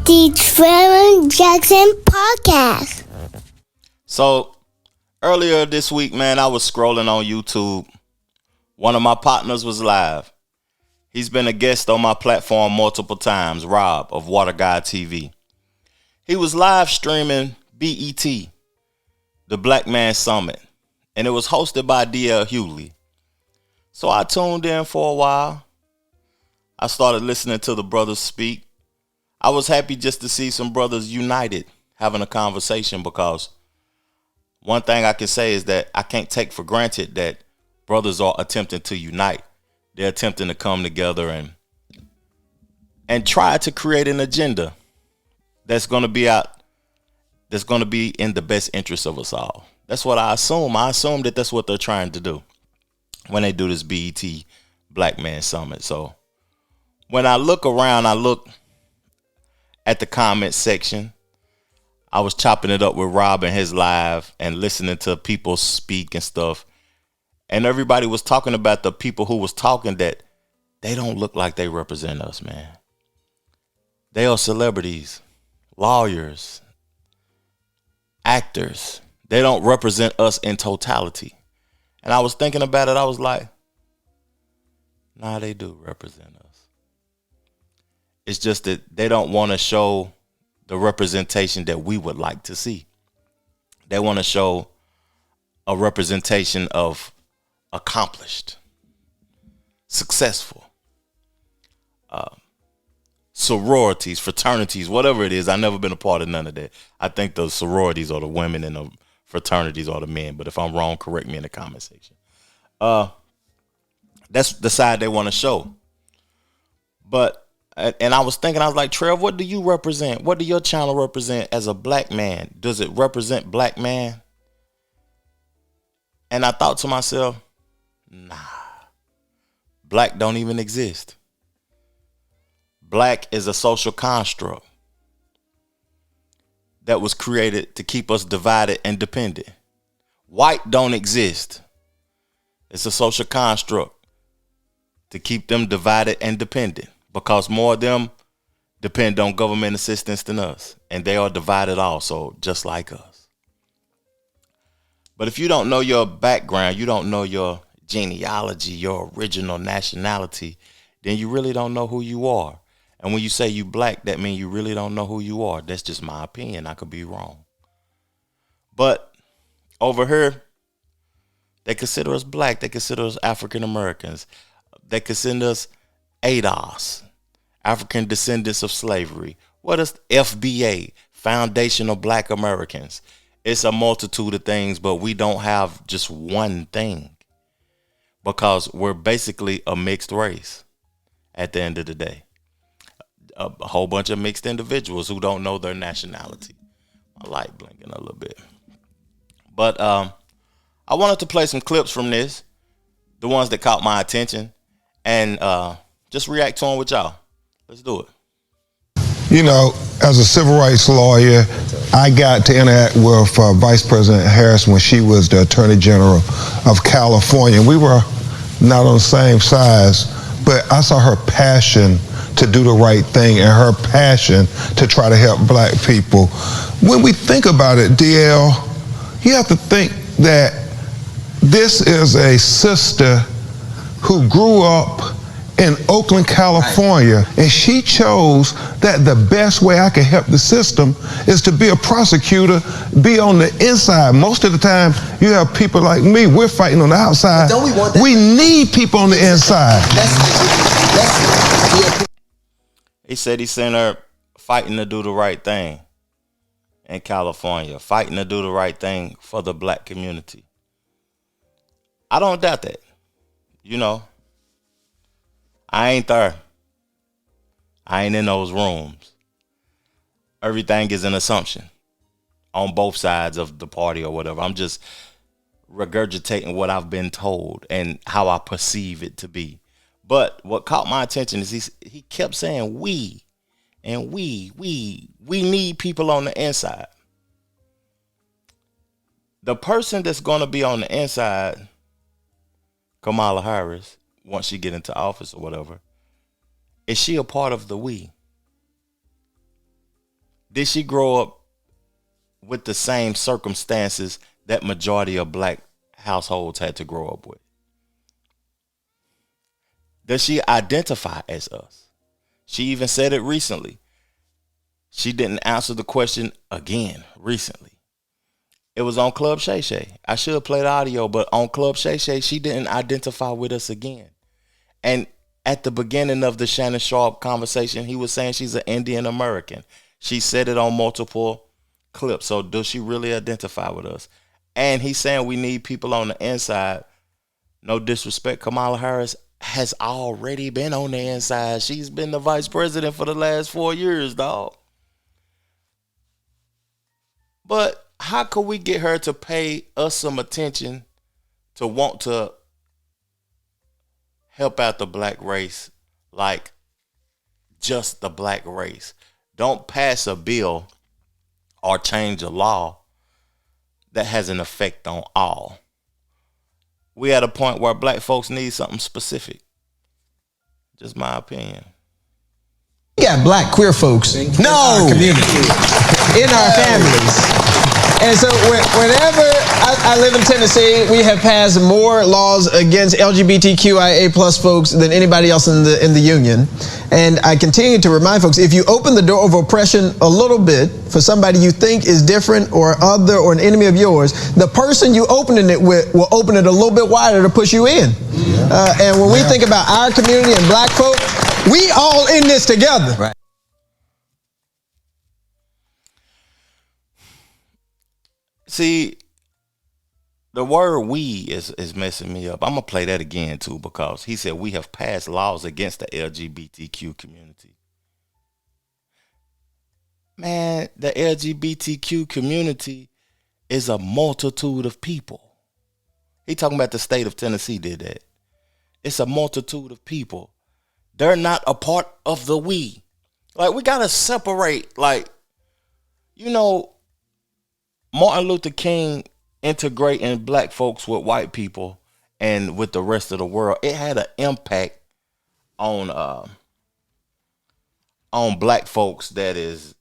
The Trevor Jackson Podcast. So, earlier this week, man, I was scrolling on YouTube. One of my partners was live. He's been a guest on my platform multiple times, Rob of Water Guide TV. He was live streaming B.E.T, the Black Man Summit, and it was hosted by D.L. Hughley. So I tuned in for a while. I started listening to the brothers speak. I was happy just to see some brothers united having a conversation, because one thing I can say is that I can't take for granted that brothers are attempting to unite. They're attempting to come together and try to create an agenda that's going to be in the best interest of us all. That's what I assume. I assume that that's what they're trying to do when they do this B.E.T Black Man Summit. So when I look around, I look at the comment section. I was chopping it up with Rob and his live and listening to people speak and stuff. And everybody was talking about the people who was talking that they don't look like they represent us, man. They are celebrities, lawyers, actors. They don't represent us in totality. And I was thinking about it. I was like, nah, they do represent us. It's just that they don't want to show the representation that we would like to see. They want to show a representation of accomplished, successful, sororities, fraternities, whatever it is. I've never been a part of none of that. I think the sororities are the women and the fraternities are the men. But if I'm wrong, correct me in the comment section. That's the side they want to show. And I was thinking, I was like, Trev, what do you represent? What do your channel represent as a black man? Does it represent black man? And I thought to myself, nah, black don't even exist. Black is a social construct that was created to keep us divided and dependent. White don't exist. It's a social construct to keep them divided and dependent, because more of them depend on government assistance than us. And they are divided also, just like us. But if you don't know your background, you don't know your genealogy, your original nationality, then you really don't know who you are. And when you say you black, that means you really don't know who you are. That's just my opinion. I could be wrong. But over here, they consider us black. They consider us African Americans. They consider us ADOS, African Descendants of Slavery. What is FBA, Foundation of Black Americans? It's a multitude of things, but we don't have just one thing, because we're basically a mixed race at the end of the day. A whole bunch of mixed individuals who don't know their nationality. My light blinking a little bit. But I wanted to play some clips from this, the ones that caught my attention, and just react to them with y'all. Let's do it. You know, as a civil rights lawyer, I got to interact with Vice President Harris when she was the Attorney General of California. We were not on the same size, but I saw her passion to do the right thing and her passion to try to help black people. When we think about it, DL, you have to think that this is a sister who grew up in Oakland, California, and she chose that the best way I can help the system is to be a prosecutor, be on the inside. Most of the time, you have people like me, we're fighting on the outside. Don't we want that? We need people on the inside. He said he sent her fighting to do the right thing in California, fighting to do the right thing for the black community. I don't doubt that. You know, I ain't there. I ain't in those rooms. Everything is an assumption on both sides of the party or whatever. I'm just regurgitating what I've been told and how I perceive it to be. But what caught my attention is he kept saying we, and we need people on the inside. The person that's going to be on the inside, Kamala Harris, once she get into office or whatever, is she a part of the we? Did she grow up with the same circumstances that majority of black households had to grow up with? Does she identify as us? She even said it recently. She didn't answer the question again recently. It was on Club Shay Shay. I should have played audio, but on Club Shay Shay, she didn't identify with us again. And at the beginning of the Shannon Sharp conversation, he was saying she's an Indian American. She said it on multiple clips. So does she really identify with us? And he's saying we need people on the inside. No disrespect, Kamala Harris has already been on the inside. She's been the vice president for the last 4 years, dog. But how could we get her to pay us some attention, to want to help out the black race, like just the black race? Don't pass a bill or change a law that has an effect on all. We at a point where black folks need something specific. Just my opinion. We got black queer folks in our community, in our families. And so whenever I live in Tennessee, we have passed more laws against LGBTQIA plus folks than anybody else in the union. And I continue to remind folks, if you open the door of oppression a little bit for somebody you think is different or other or an enemy of yours, the person you opening it with will open it a little bit wider to push you in. And when we think about our community and black folk, we all in this together. Right. See, the word "we" is messing me up. I'm gonna play that again too, because he said we have passed laws against the LGBTQ community. Man, the LGBTQ community is a multitude of people. He talking about the state of Tennessee did that. It's a multitude of people. They're not a part of the we. Like, we gotta separate, like, you know, Martin Luther King integrating black folks with white people and with the rest of the world. It had an impact on black folks that is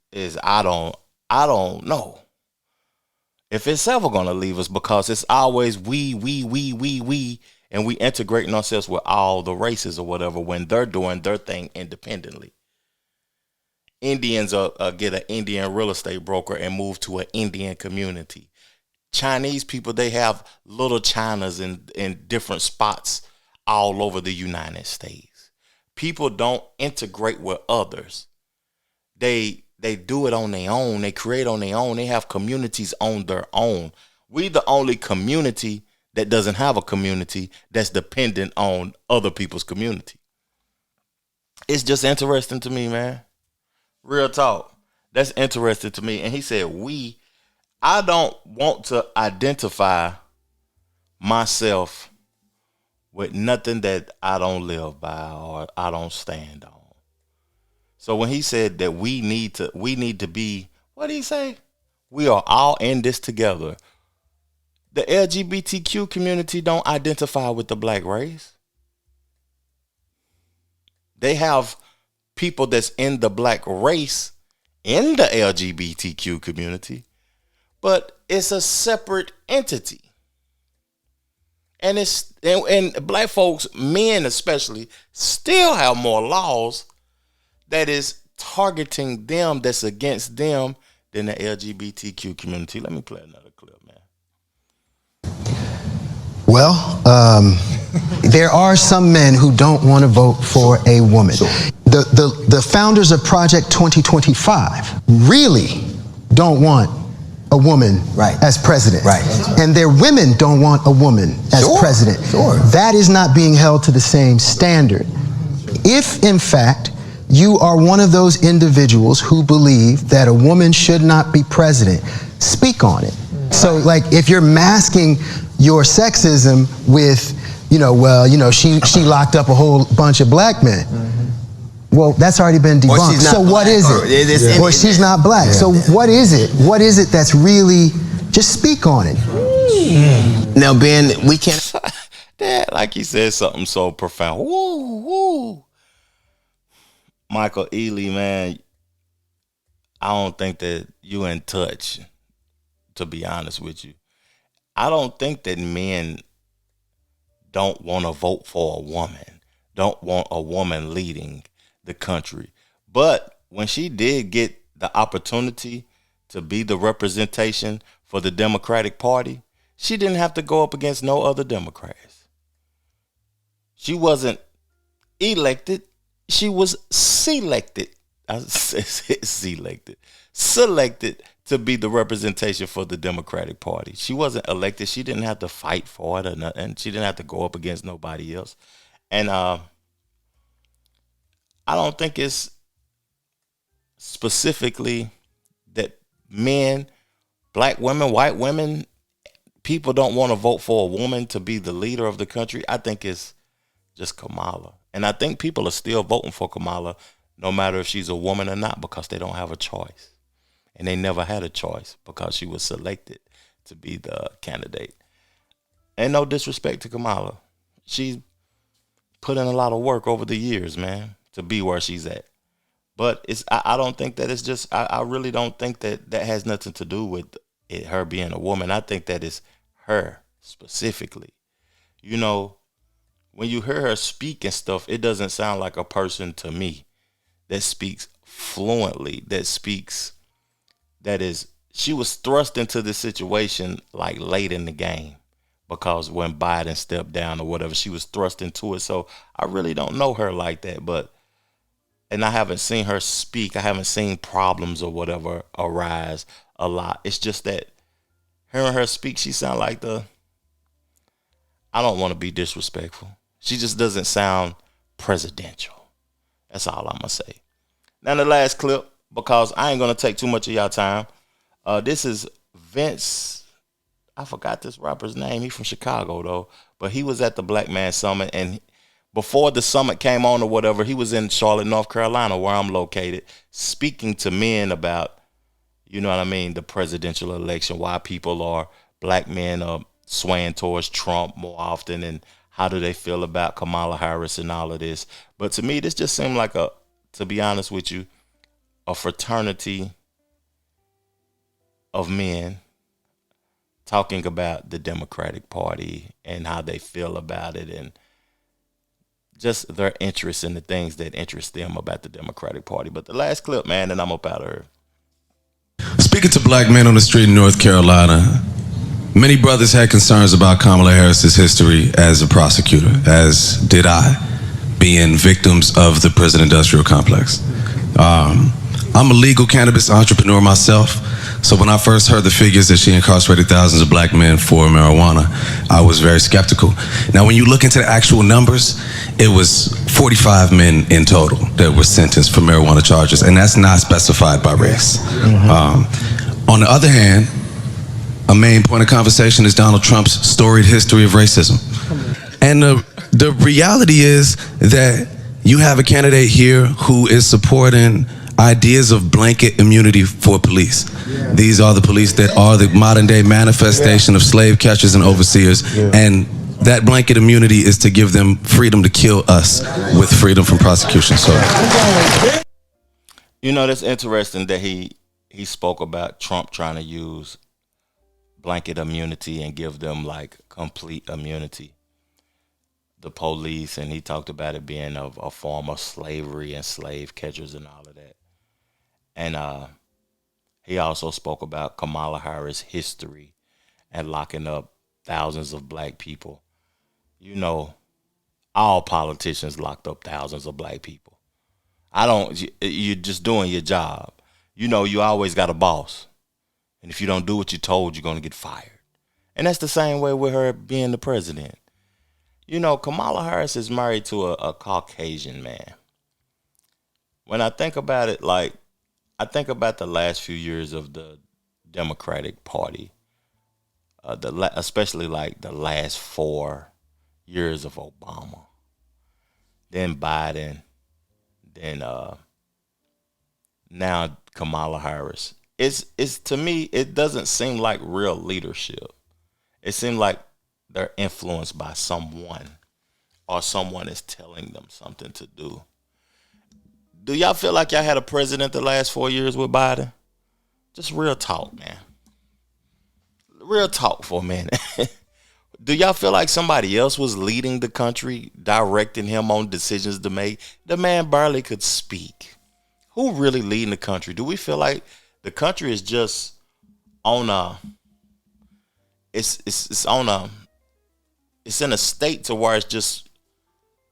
I don't know if it's ever gonna leave us, because it's always we, and we integrating ourselves with all the races or whatever when they're doing their thing independently. Indians get an Indian real estate broker and move to an Indian community. Chinese people, they have little Chinas in different spots all over the United States. People don't integrate with others. They do it on their own. They create on their own. They have communities on their own. We the only community that doesn't have a community that's dependent on other people's community. It's just interesting to me, man. Real talk. That's interesting to me. And he said, I don't want to identify myself with nothing that I don't live by or I don't stand on. So when he said that we need to be, what did he say? We are all in this together. The LGBTQ community don't identify with the black race. They have people that's in the black race in the LGBTQ community, but it's a separate entity. And black folks, men especially, still have more laws that is targeting them, that's against them, than the LGBTQ community. Let me play another clip, man. Well, there are some men who don't want to vote for a woman. Sure. The founders of Project 2025 really don't want a woman as president. Right. And their women don't want a woman as president. Sure. That is not being held to the same standard. If, in fact, you are one of those individuals who believe that a woman should not be president, speak on it. So, like, if you're masking your sexism with, she locked up a whole bunch of black men. Well, that's already been debunked. So what is it? Or she's not black. Yeah. So what is it? What is it that's really, just speak on it. Now, Ben, we can't. That, like he said something so profound. Woo, woo. Michael Ealy, man, I don't think that you in touch, to be honest with you. I don't think that men don't want to vote for a woman, don't want a woman leading the country. But when she did get the opportunity to be the representation for the Democratic Party, she didn't have to go up against no other Democrats. She wasn't elected, she was selected. I said selected to be the representation for the Democratic Party. She wasn't elected. She didn't have to fight for it or nothing. She didn't have to go up against nobody else. And I don't think it's specifically that men, black women, white women, people don't want to vote for a woman to be the leader of the country. I think it's just Kamala. And I think people are still voting for Kamala no matter if she's a woman or not, because they don't have a choice. And they never had a choice because she was selected to be the candidate. And no disrespect to Kamala. She's put in a lot of work over the years, man, to be where she's at. But I don't think that it's just, I really don't think that that has nothing to do with her being a woman. I think that it's her specifically. You know, when you hear her speak and stuff, it doesn't sound like a person to me that speaks fluently, she was thrust into the situation like late in the game, because when Biden stepped down or whatever, she was thrust into it. So I really don't know her like that, and I haven't seen her speak. I haven't seen problems or whatever arise a lot. It's just that hearing her speak, she sound like I don't want to be disrespectful. She just doesn't sound presidential. That's all I'm going to say. Now the last clip, because I ain't going to take too much of y'all time. This is Vince. I forgot this rapper's name. He's from Chicago, though. But he was at the Black Man Summit. And before the summit came on or whatever, he was in Charlotte, North Carolina, where I'm located, speaking to men about, you know what I mean, the presidential election, why black men are swaying towards Trump more often, and how do they feel about Kamala Harris and all of this. But to me, this just seemed like to be honest with you, a fraternity of men talking about the Democratic Party and how they feel about it, and just their interest in the things that interest them about the Democratic Party. But the last clip, man, and I'm up out of here. Speaking to black men on the street in North Carolina, many brothers had concerns about Kamala Harris's history as a prosecutor, as did I, being victims of the prison industrial complex. I'm a legal cannabis entrepreneur myself, so when I first heard the figures that she incarcerated thousands of black men for marijuana, I was very skeptical. Now, when you look into the actual numbers, it was 45 men in total that were sentenced for marijuana charges, and that's not specified by race. On the other hand, a main point of conversation is Donald Trump's storied history of racism. And the reality is that you have a candidate here who is supporting ideas of blanket immunity for police. These are the police that are the modern day manifestation of slave catchers and overseers. And that blanket immunity is to give them freedom to kill us with freedom from prosecution. So, you know, that's interesting that he spoke about Trump trying to use blanket immunity and give them like complete immunity, the police, and he talked about it being a form of slavery and slave catchers and all of that. And he also spoke about Kamala Harris' history and locking up thousands of black people. You know, all politicians locked up thousands of black people. You're just doing your job. You know, you always got a boss. And if you don't do what you're told, you're going to get fired. And that's the same way with her being the president. You know, Kamala Harris is married to a Caucasian man. When I think about it, like, I think about the last few years of the Democratic Party, especially like the last 4 years of Obama, then Biden, then now Kamala Harris. It's to me, it doesn't seem like real leadership. It seems like they're influenced by someone, or someone is telling them something to do. Do y'all feel like y'all had a president the last 4 years with Biden? Just real talk, man. Real talk for a minute. Do y'all feel like somebody else was leading the country, directing him on decisions to make? The man barely could speak. Who really leading the country? Do we feel like the country is just on a, it's in a state to where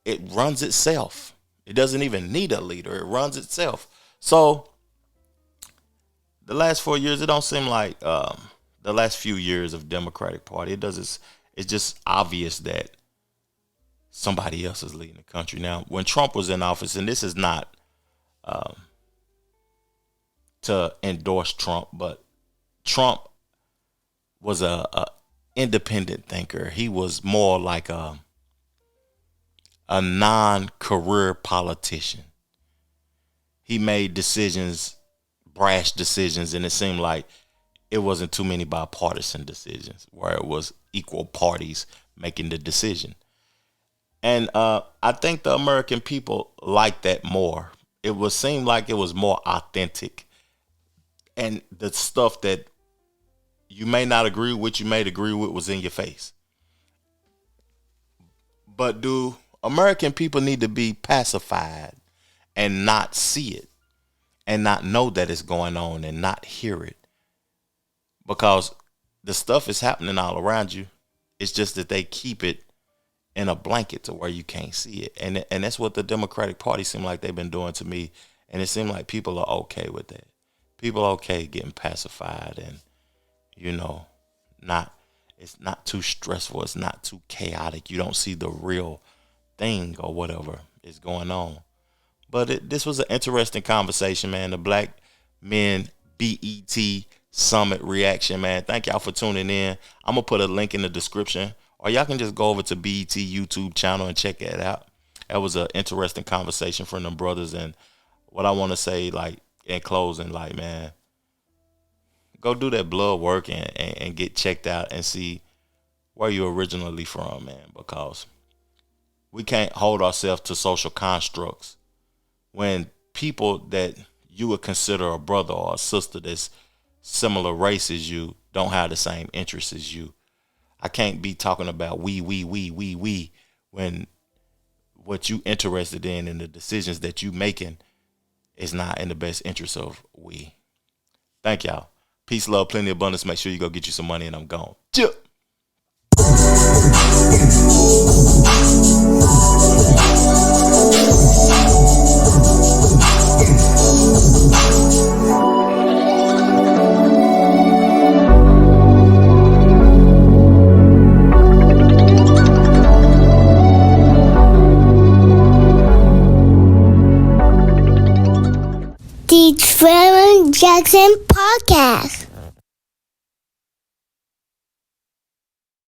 it runs itself. It doesn't even need a leader. It runs itself. So the last 4 years, it don't seem like the last few years of Democratic Party. It's just obvious that somebody else is leading the country. Now, when Trump was in office, and this is not to endorse Trump, but Trump was a independent thinker. He was more like a non-career politician. He made decisions, brash decisions, and it seemed like it wasn't too many bipartisan decisions where it was equal parties making the decision. And I think the American people like that more. It would seem like it was more authentic. And the stuff that you may not agree with, you may agree with, was in your face. But do American people need to be pacified and not see it and not know that it's going on and not hear it? Because the stuff is happening all around you. It's just that they keep it in a blanket to where you can't see it. And that's what the Democratic Party seem like they've been doing to me. And it seems like people are okay with that. People are okay getting pacified and, it's not too stressful. It's not too chaotic. You don't see the real thing or whatever is going on. But this was an interesting conversation, man. The Black Men B.E.T. Summit reaction, man. Thank y'all for tuning in. I'm going to put a link in the description, or y'all can just go over to B.E.T. YouTube channel and check it out. That was an interesting conversation from them brothers. And what I want to say, like, in closing, like, man, go do that blood work and get checked out and see where you're originally from, man, because we can't hold ourselves to social constructs when people that you would consider a brother or a sister that's similar race as you don't have the same interests as you. I can't be talking about we when what you interested in and the decisions that you making is not in the best interest of we. Thank y'all. Peace, love, plenty, abundance. Make sure you go get you some money, and I'm gone. Chill. The Trevor Jackson Podcast.